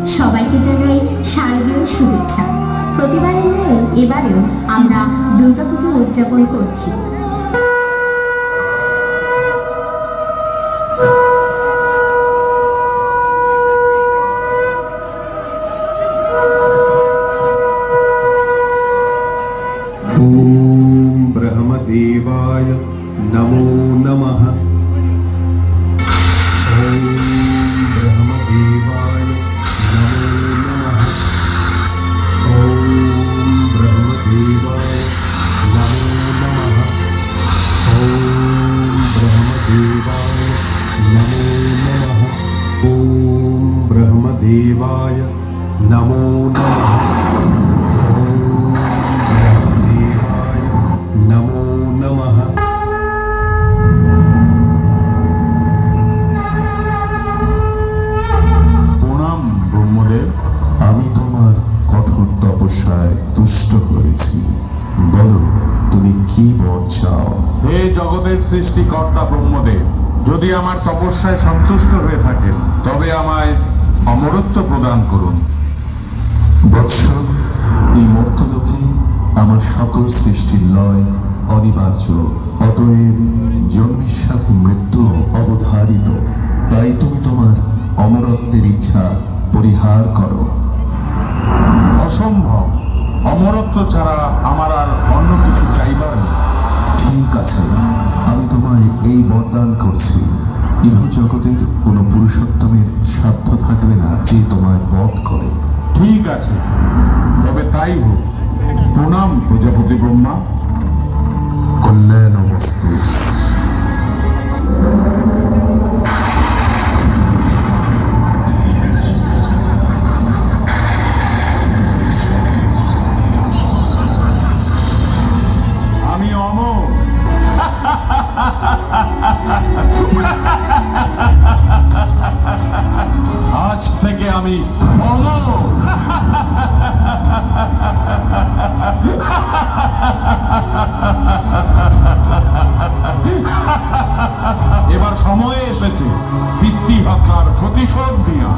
সবাইকে জানাই শারদীয় শুভেচ্ছা। প্রতিবারের ন্যায় এবারেও আমরা দুর্গাপুজো উদযাপন করছি। ओम ब्रह्मदेवाय नमो नमः। ओम ब्रह्मदेवाय नमो नमः। ओम ब्रह्मदेवाय नमो नमः। ओम ब्रह्मदेवाय नमो नमः। ओम ब्रह्मदेवाय नमो नमः। नमो नमः। প্রণাম ব্রহ্মদেব। আমি তোমার কঠোর তপস্যায় তুষ্ট হয়েছি। বলো, তুমি কি বর চাও? হে জগতের সৃষ্টিকর্তা ব্রহ্মদেব, যদি আমার তপস্যায় সন্তুষ্ট হয়ে থাকেন তবে আমায় অমরত্ব প্রদান করুন। বৎস, এই মর্তলোকে আমার সকল সৃষ্টির লয় অনিবার্য, অতএব জন্মের সাথে মৃত্যু অবধারিত। তাই তুমি তোমার অমরত্বের ইচ্ছা পরিহার করো। অসম্ভব, অমরত্ব ছাড়া আমার আর অন্য কিছু চাইবার নেই। ঠিক আছে, আমি তোমায় এই বরদান করছি। ইহ জগতের কোনো পুরুষোত্তমের সাধ্য থাকবে না যে তোমায় বধ করে। ঠিক আছে, তবে তাই হোক। প্রণাম প্রজাপতি ব্রহ্মা। কল্যাণমস্তু। আমি অমর। আজ থেকে আমি অমর। এবার সময় এসেছে পিতৃহত্যার প্রতিশোধ নেওয়া।